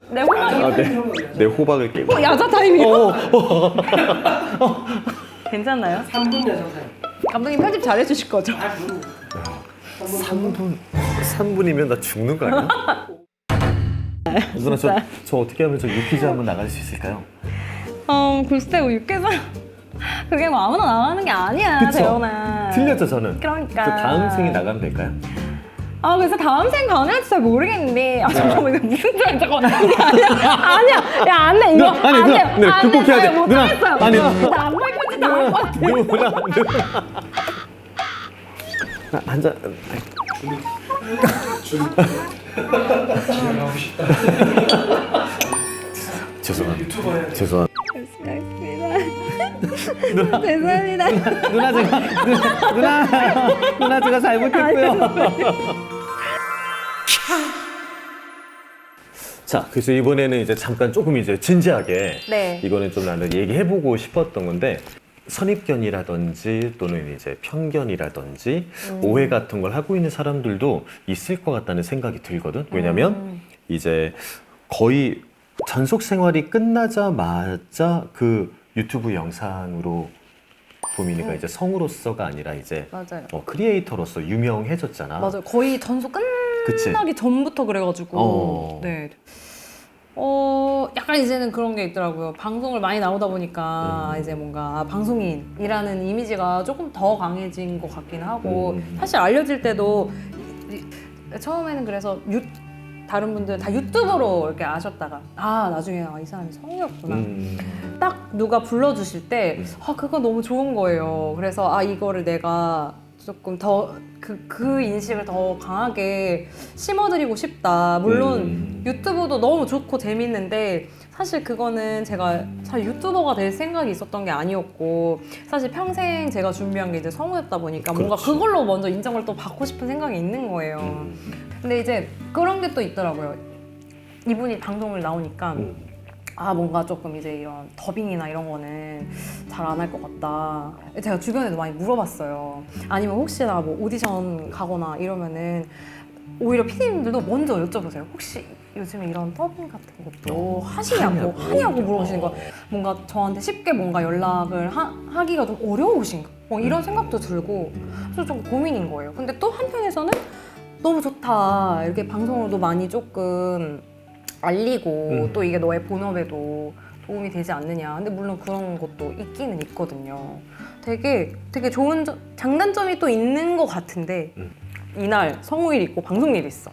내 호박이. 내 호박을 깨고. 야자 타임이요? 괜찮나요? 3분 야자 타임. 감독님 편집 잘 해주실 거죠? 3분이면 나 죽는 거 아니야? 누나 저 어떻게 하면 저 유퀴즈 한번 나갈 수 있을까요? 글쎄요, 육개장. 그게 뭐 아무나 나가는 게 아니야, 그쵸? 재현아. 틀렸죠 저는. 그러니까. 저 다음 생에 나가면 될까요? 그래서 다음 생 가능할지 잘 모르겠는데. 잠깐만, 이거 무슨 소리야? 잠깐만. 아니야. 야, 안 돼, 이거. 아니, 안 누나, 돼요. 네, 안 극복해야 돼. 돼요. 누나, 못하겠어요. 아니, 나 악마의 편지 나올 것 같아. 누나. 앉아. 진행하고 싶다. 죄송합니다. 죄송합니다. 누나 제가 잘못했고요. 자, 그래서 이번에는 이제 잠깐 조금 이제 진지하게 네. 이거는 좀 나는 얘기해보고 싶었던 건데 선입견이라든지 또는 이제 편견이라든지 오해 같은 걸 하고 있는 사람들도 있을 것 같다는 생각이 들거든. 왜냐면 이제 거의 전속 생활이 끝나자마자 그 유튜브 영상으로 보민이가 이제 성우로서가 아니라 이제 맞아요. 크리에이터로서 유명해졌잖아. 맞아요. 거의 전속 그치? 끝나기 전부터 그래가지고. 네. 약간 이제는 그런 게 있더라고요. 방송을 많이 나오다 보니까 이제 뭔가 방송인이라는 이미지가 조금 더 강해진 것 같긴 하고 사실 알려질 때도 처음에는 그래서 다른 분들 다 유튜버로 이렇게 아셨다가 나중에 이 사람이 성우였구나. 딱 누가 불러주실 때 그거 너무 좋은 거예요. 그래서 이거를 내가 조금 더 그 인식을 더 강하게 심어드리고 싶다. 물론 유튜브도 너무 좋고 재밌는데 사실 그거는 제가 사실 유튜버가 될 생각이 있었던 게 아니었고 사실 평생 제가 준비한 게 이제 성우였다 보니까 뭔가 그렇지. 그걸로 먼저 인정을 또 받고 싶은 생각이 있는 거예요. 근데 이제 그런 게 또 있더라고요. 이분이 방송을 나오니까 뭔가 조금 이제 이런 더빙이나 이런 거는 잘 안 할 것 같다. 제가 주변에도 많이 물어봤어요. 아니면 혹시나 뭐 오디션 가거나 이러면은 오히려 PD님들도 먼저 여쭤보세요. 혹시 요즘에 이런 더빙 같은 것도 하냐고 물어보시는 거. 뭔가 저한테 쉽게 뭔가 연락을 하기가 좀 어려우신가? 이런 생각도 들고 그래서 좀 고민인 거예요. 근데 또 한편에서는 너무 좋다. 이렇게 방송으로도 많이 조금 알리고 또 이게 너의 본업에도 도움이 되지 않느냐. 근데 물론 그런 것도 있기는 있거든요. 되게 좋은 장단점이 또 있는 것 같은데 이날 성우일 있고 방송일 있어.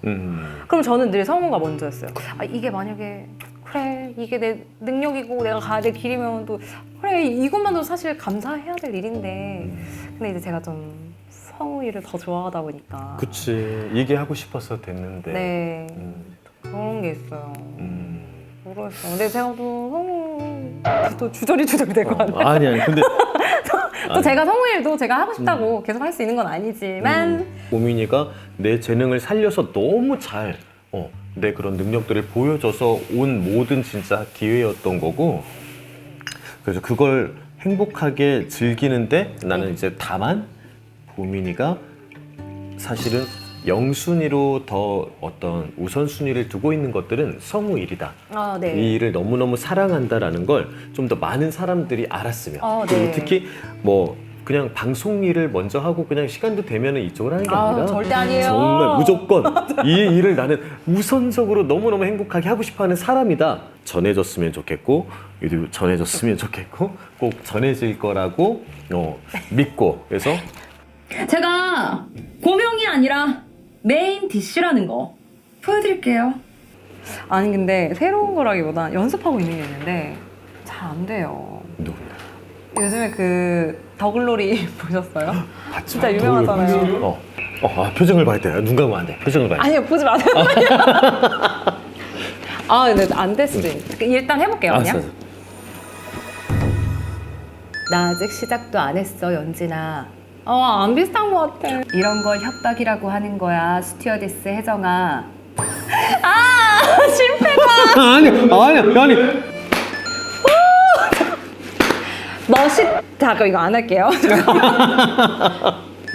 그럼 저는 늘 성우가 먼저였어요. 이게 만약에 그래 이게 내 능력이고 내가 가야 될 길이면 또 그래 이것만도 사실 감사해야 될 일인데 근데 이제 제가 좀 성우 일을 더 좋아하다 보니까 그치. 얘기하고 싶어서 됐는데. 네 그런 게 있어요. 모르겠어요. 근데 제가 또 주저리 될 것 같아요. 아니 근데 또 제가 성우 일도 제가 하고 싶다고 계속 할 수 있는 건 아니지만 보민이가 내 재능을 살려서 너무 잘 내 그런 능력들을 보여줘서 온 모든 진짜 기회였던 거고 그래서 그걸 행복하게 즐기는데 나는 이제 다만 보민이가 사실은 영순위로 더 어떤 우선순위를 두고 있는 것들은 성우 일이다. 네. 이 일을 너무너무 사랑한다라는 걸 좀 더 많은 사람들이 알았으면 그리고 네. 특히 뭐 그냥 방송 일을 먼저 하고 그냥 시간도 되면은 이쪽을 하는 게 아니라 절대 아니에요. 정말 무조건 이 일을 나는 우선적으로 너무너무 행복하게 하고 싶어하는 사람이다. 전해졌으면 좋겠고 전해졌으면 좋겠고 꼭 전해질 거라고 믿고 그래서 제가 고명이 아니라 메인 디쉬라는 거 보여드릴게요. 아니 근데 새로운 거라기보다 연습하고 있는 게 있는데 잘 안 돼요. 누구야? 요즘에 그 더글로리 보셨어요? 봤죠? 진짜 유명하잖아요. 표정을 봐야 돼. 눈 감으면 안 돼. 표정을 봐야 돼. 아니요 보지 마세요. 근데 안 될 수도 있는데 일단 해볼게요 그냥. 알았어. 나 아직 시작도 안 했어 연진아. 안 비슷한 것 같아. 이런 걸 협박이라고 하는 거야 스튜어디스 혜정아. 실패다. 아니. 멋있다. 그럼 이거 안 할게요.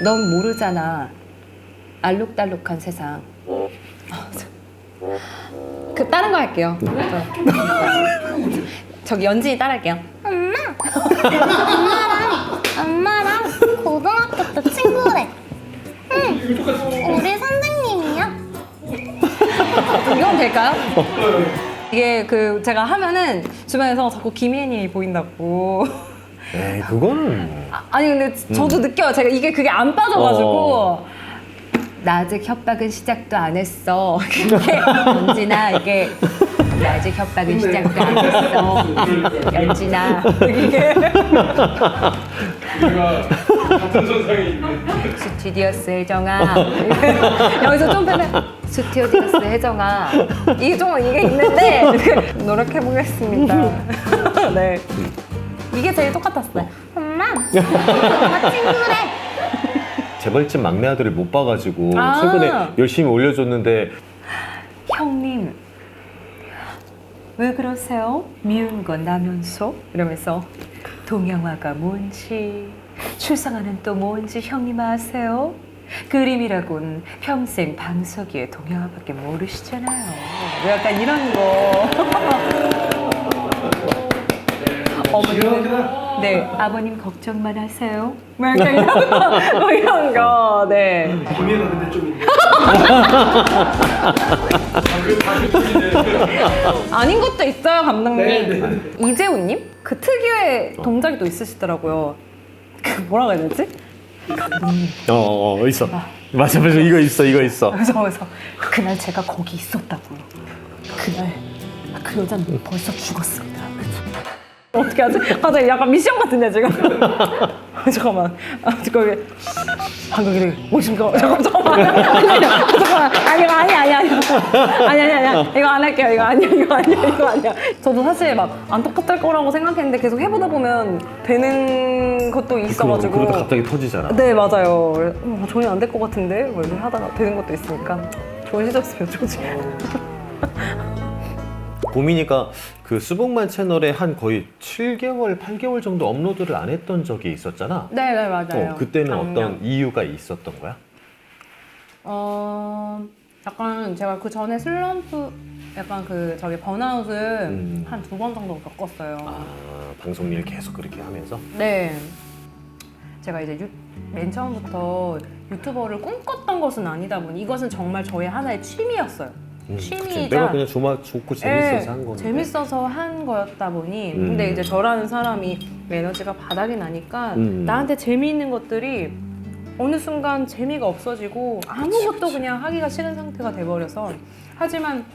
넌 모르잖아. 알록달록한 세상. 그 다른 거 할게요. 저기 연진이 따라할게요. 엄마랑 고등학교 때 친구래. 응, 우리 선생님이야. 이건 될까요? 이게 그 제가 하면은 주변에서 자꾸 김혜인이 보인다고. 에이, 그거는 뭐. 아니 근데 저도 느껴요. 제가 이게 그게 안 빠져가지고 나 아직 협박은 시작도 안 했어. 그게 연진아 이게 나 아직 협박은 시작도 안 했어. 연진아 이게 우리가 같은 선상에 있는. 스튜디오스 혜정아 여기서 좀 빼면 스튜디오스 혜정아 이게 좀 이게 있는데 노력해 보겠습니다. 네 이게 제일 똑같았어요. 엄마 친구래. 재벌집 막내 아들을 못 봐가지고 아. 최근에 열심히 올려줬는데 형님 왜 그러세요? 미운 거 나면서 이러면서 동양화가 뭔지 출생하는 또 뭔지 형님 아세요? 그림이라곤 평생 방석이에 동양화밖에 모르시잖아요. 뭐 약간 이런 거. 어머님, 네 아버님 걱정만 하세요. 뭐 약간 이런 거, 뭐 이런 거, 네. 김혜가 근데 좀 있네. 아닌 것도 있어요, 감독님. 네. 이재훈님? 그 특유의 동작이 또 있으시더라고요. 그 뭐라고 해야 되지? 있어. 맞아 이거 있어. 그래서 그날 제가 거기 있었다고요. 그날 그 여자는 벌써 죽었습니다. 어떻게 하지? 갑자기 약간 미션 같은데 지금. 잠깐만. 잠깐만. 방금 이래. 오십니까? 잠깐만. 아니야. 이거 안 할게요. 이거 아니야. 저도 사실 막 안 똑같을 거라고 생각했는데 계속 해보다 보면 되는 것도 있어가지고. 그러다 갑자기 터지잖아. 네 맞아요. 전혀 안 될 것 같은데 뭐 이렇게 하다가 되는 것도 있으니까 좋은 시작이었으면 좋지. 보민이가 그 수복만 채널에 한 거의 7개월, 8개월 정도 업로드를 안 했던 적이 있었잖아. 네 맞아요. 그때는 작년. 어떤 이유가 있었던 거야? 약간 제가 그 전에 슬럼프 약간 그 저기 번아웃을 한 2번 정도 겪었어요. 방송 일 계속 그렇게 하면서? 네. 제가 이제 맨 처음부터 유튜버를 꿈꿨던 것은 아니다 보니 이것은 정말 저의 하나의 취미였어요. 그치. 취미이자 내가 그냥 좋고 재밌어서 한 건데. 재밌어서 한 거였다 보니 근데 이제 저라는 사람이 에너지가 바닥이 나니까 나한테 재미있는 것들이 어느 순간 재미가 없어지고 아무것도 그냥 하기가 싫은 상태가 돼버려서 하지만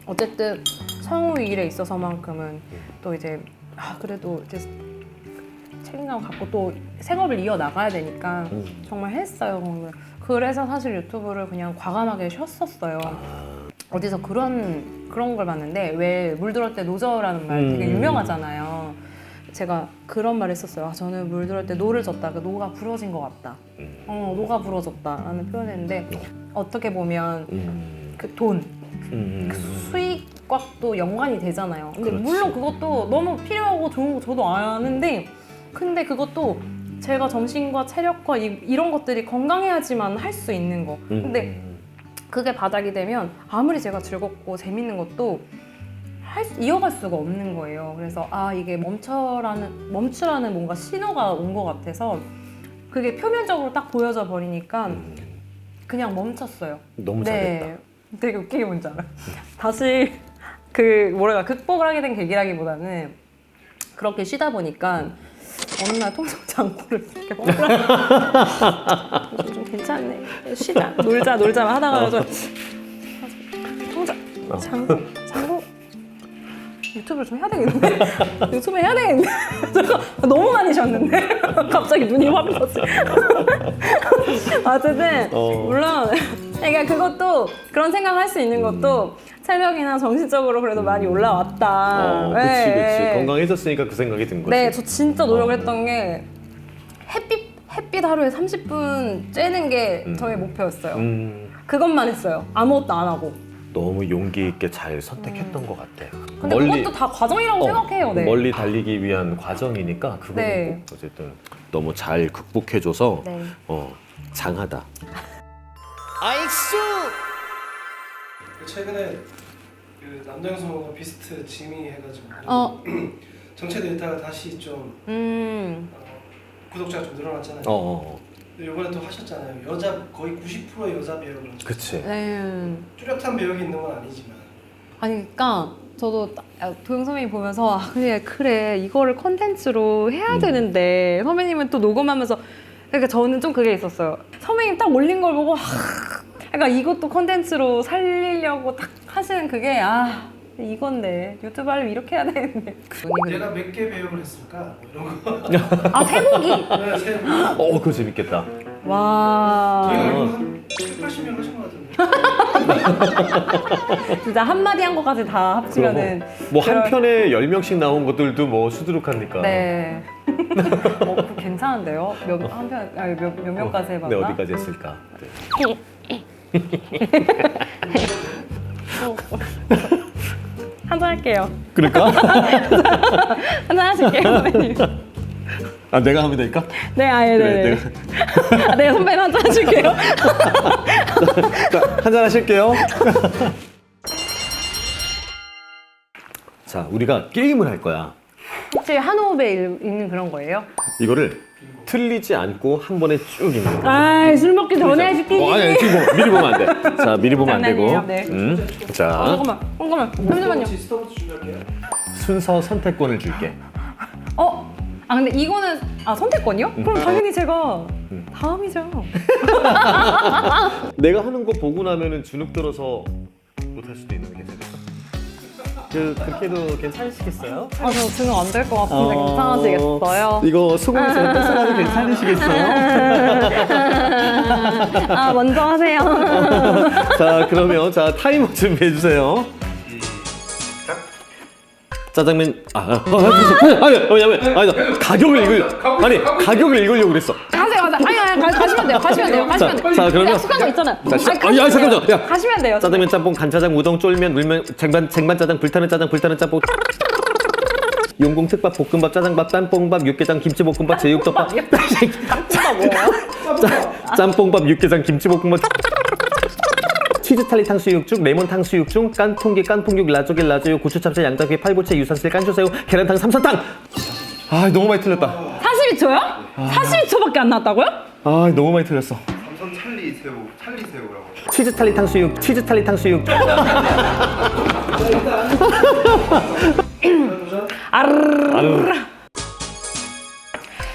어쨌든 성우 일에 있어서만큼은 또 이제 그래도 이제 책임감 갖고 또 생업을 이어나가야 되니까 정말 했어요. 그래서 사실 유튜브를 그냥 과감하게 쉬었었어요. 어디서 그런 걸 봤는데 왜 물들을 때 노저라는 말 되게 유명하잖아요. 제가 그런 말 했었어요. 저는 물들을 때 노를 젓다가 노가 부러진 것 같다. 노가 부러졌다라는 표현했는데 어떻게 보면 그 돈, 그 수익과 또 연관이 되잖아요. 근데 그렇지. 물론 그것도 너무 필요하고 좋은 거 저도 아는데 근데 그것도 제가 정신과 체력과 이런 것들이 건강해야지만 할 수 있는 거. 근데 그게 바닥이 되면 아무리 제가 즐겁고 재밌는 것도 이어갈 수가 없는 거예요. 그래서 이게 멈추라는 뭔가 신호가 온 것 같아서 그게 표면적으로 딱 보여져 버리니까 그냥 멈췄어요. 너무 잘했다. 되게 웃기게 뭔지 알아요? 다시 극복을 하게 된 계기라기보다는 그렇게 쉬다 보니까 어느 날 통장 잔고를 이렇게 좀 괜찮네. 쉬자, 놀자 하다가 통장 잔고 유튜브를 좀 해야 되겠는데? 유튜브 해야 되겠는데? 너무 많이 쉬었는데? 갑자기 눈이 화면었지. 어쨌든 물론 그러니까 그것도 그런 생각할 수 있는 것도 체력이나 정신적으로 그래도 많이 올라왔다. 그치. 건강해졌으니까 그 생각이 든 거지. 네, 저 진짜 노력을 했던 게 햇빛 하루에 30분 쬐는 게 저의 목표였어요. 그것만 했어요. 아무것도 안 하고. 너무 용기 있게 잘 선택했던 것 같아. 근데 그것도 다 과정이라고 생각해요. 네. 멀리 달리기 위한 과정이니까 그거는 네. 꼭 어쨌든 너무 잘 극복해줘서 네. 장하다. 최근에 그 남장성과 비스트 지미 해가지고 어. 정체됐다가 다시 좀 구독자가 좀 늘어났잖아요. 근데 이번에 또 하셨잖아요. 여자 거의 90%의 여자 배우를. 그치. 네. 뚜렷한 배역이 있는 건 아니지만. 아니 그러니까 저도 도영 선배님 보면서 그래 이거를 컨텐츠로 해야 되는데 선배님은 또 녹음하면서 그러니까 저는 좀 그게 있었어요. 선배님 딱 올린 걸 보고 그러니까 이것도 컨텐츠로 살리려고 딱 하시는 그게 이건데 유튜브 하려면 이렇게 해야 되는데. 내가 몇 개 배역을 했을까? 뭐 이런 거. 세곡이. 네, 세 분. 그거 재밌겠다. 와. 저희가 알고 한 80명 하신 것 같은데. 진짜 한마디 한 것까지 다 합치면은 뭐 한 편에 10명씩 나온 것들도 뭐 수두룩하니까. 네. 그거 괜찮은데요? 몇 명까지 해봤나? 네, 어디까지 했을까? 한잔 할게요. 그럴까? 한잔 하실게요, 선배님. 내가 하면 될까? 네, 그래, 네. 네, 선배님 한잔 하실게요. 자, 한잔 하실게요. 자, 우리가 게임을 할 거야. 혹시 한 호흡에 읽는 그런 거예요? 이거를 틀리지 않고 한 번에 쭉 읽는 거야. 술 먹기 전에 시키지. 아니, 지금 미리 보면 안 돼. 자, 미리 보면 안 되고. 장난이에요, 네. 자, 잠깐만. 잠시만요. 스톱부터 준비할게요. 순서 선택권을 줄게. 근데 이거는 선택권이요? 그럼 당연히 제가 다음이죠. 내가 하는 거 보고 나면은 주눅 들어서 못할 수도 있는 게 괜찮겠어? 그렇게 해도 괜찮으시겠어요? 저 주는 안 될 것 같은데 괜찮으시겠어요? 이거 소금에서 뺏어가도 괜찮으시겠어요? 먼저 하세요. 자, 그러면 타이머 준비해 주세요. 짜장면 아니 가격을 읽으려고 그랬어. 가세요. 가시면 돼요. 자, 그러면 약속한 거 있잖아. 잠깐만. 야. 가시면 돼요. 짜장면, 짬뽕, 간짜장, 우동, 쫄면, 물면, 쟁반짜장, 불타는 짬뽕, 용공 특밥, 볶음밥, 짜장밥, 짬뽕밥, 육개장, 김치볶음밥, 제육덮밥, 뭐예요? 짬뽕밥, 육개장, 김치볶음밥, 치즈탈리 탕수육죽, 레몬 탕수육죽, 깐풍기, 깐풍육, 라조개, 라조요, 고추, 참치, 양장피, 팔보채, 유산슬, 깐쇼새우, 계란탕, 삼선탕. 너무 많이 틀렸다. 42초요? 42초밖에 안 나왔다고요? 너무 많이 틀렸어. 삼선 찰리새우라고. 치즈탈리 탕수육.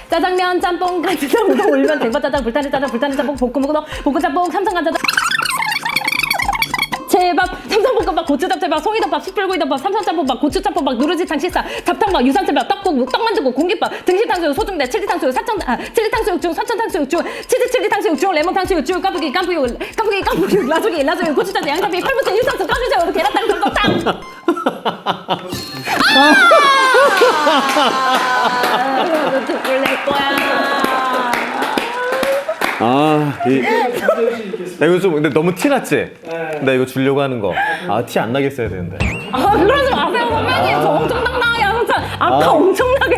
짜장면, 짬뽕, 간짜장, 우동, 울면, 쟁반짜장, 불타는 짬뽕, 볶음우동, 볶음짬뽕, 삼선간짜장, 제밥, 삼선볶음밥, 고추잡채밥, 송이덮밥, 숯불구이덮밥, 삼선짬뽕밥, 고추짬뽕밥, 누룽지탕 식사, 잡탕밥, 유산슬밥, 떡국, 떡만두국, 공깃밥, 등심탕수육, 소중대, 칠리탕수육, 칠리탕수육 중, 사천탕수육 중, 칠리탕수육 중, 레몬탕수육 중, 깐풍기, 라조기, 고추잡채, 양장피, 팔보채, 유산슬, 깐쇼새우, 계란탕, 삼선탕. 죽을 낼 거야. 이거 좀 근데 너무 티 났지? 나 이거 주려고 하는 거. 티 안 나게 써야 되는데. 그러지 마세요, 선배님. 저 엄청 당당하게 항상 아까 엄청나게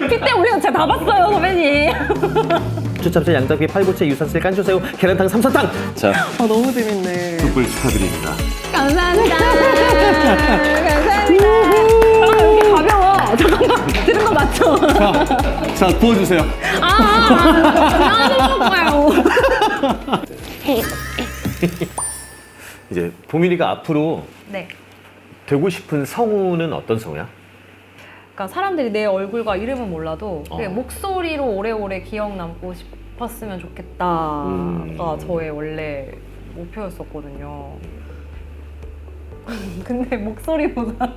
피 때문에 제가 다 봤어요, 선배님. 고추참치, 양장피, 팔보채, 유산슬, 깐쇼새우, 계란탕, 삼선탕. 자, 너무 재밌네. 숯불 축하드립니다. 감사합니다. 여기 가벼워. 잠깐만, 들은 거 맞죠? 자, 부어주세요. 안 먹어요. 이제 보민이가 앞으로 네. 되고 싶은 성우는 어떤 성우야? 그러니까 사람들이 내 얼굴과 이름은 몰라도 그냥 목소리로 오래오래 기억 남고 싶었으면 좋겠다가 저의 원래 목표였었거든요. 근데 목소리보다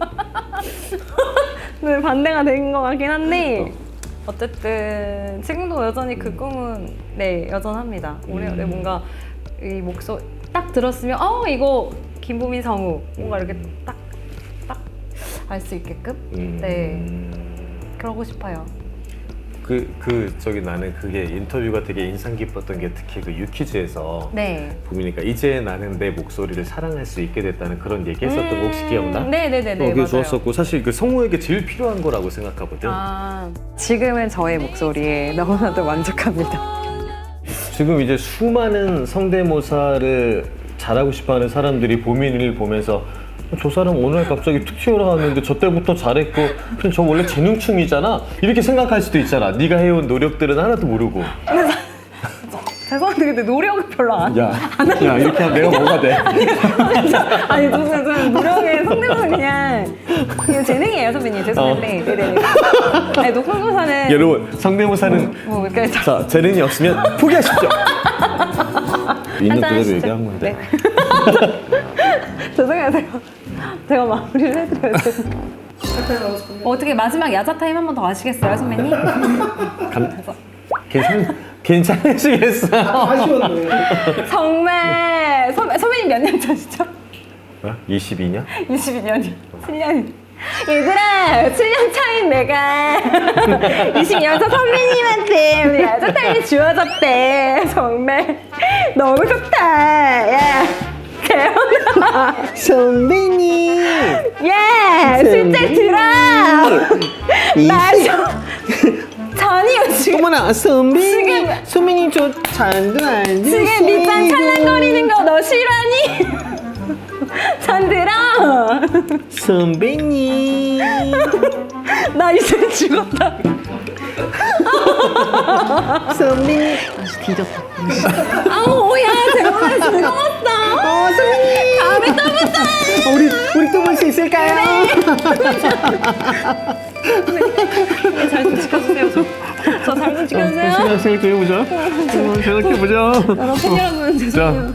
네, 반대가 된 것 같긴 한데 어쨌든 지금도 여전히 그 꿈은 여전합니다. 오래오래 뭔가 이 목소리 딱 들었으면 이거 김보민 성우 뭔가 이렇게 딱 알 수 있게끔 그러고 싶어요. 나는 그게 인터뷰가 되게 인상 깊었던 게 특히 그 유퀴즈에서 네. 보미니까 이제 나는 내 목소리를 사랑할 수 있게 됐다는 그런 얘기했었던 거 혹시 기억나? 네네네. 그게 맞아요. 좋았었고 사실 그 성우에게 제일 필요한 거라고 생각하거든. 지금은 저의 목소리에 너무나도 만족합니다. 지금 이제 수많은 성대모사를 잘하고 싶어하는 사람들이 보민이를 보면서 저 사람 어느 날 갑자기 툭 튀어나왔는데 저 때부터 잘했고 그럼 저 원래 재능충이잖아 이렇게 생각할 수도 있잖아. 네가 해온 노력들은 하나도 모르고. 죄송한데 근데 노력을 별로 안. 야 이렇게 하면 내가 뭐가 돼? 아니 저는 노력에 성대모사 그냥 재능이에요 선배님. 죄송한데. 네네. 아니 녹음고사는 여러분 성대모사는 뭐 이렇게 자 재능이 없으면 포기하십시오. 있는 그대로 하시죠. 얘기한 건데. 죄송해요. 제가 마무리를 해드려야 돼요. 어떻게 마지막 야자 타임 한 번 더 하시겠어요 선배님? 괜찮으시겠어요? 아쉬웠네. 정말 선배님 몇 년 차시죠? 22년? 22년이요. 7년. 얘들아, 7년 차인 내가 22년 차 선배님한테 우리 야자 타임이 주어졌대. 정말 너무 좋다. 야, 재현아. 선배님 야, 실제 들어. 나 전이요 지금. 어머나 선배님 지금- 선배님 저 잔도 안 드세요. 지금 밑반 찰랑거리는 거 너 싫어하니? 전 들어. 선배님 나 이제 죽었다. 선배님 아우 야 재현아 즐거웠어. 선배님 다음에 또 보자. 우리 또 볼 수 있을까요? 잘 좀 지켜주세요. 저 잘 좀 지켜주세요. 생각해보자. 생각해보자. 여러분 팬 여러분 죄송해요.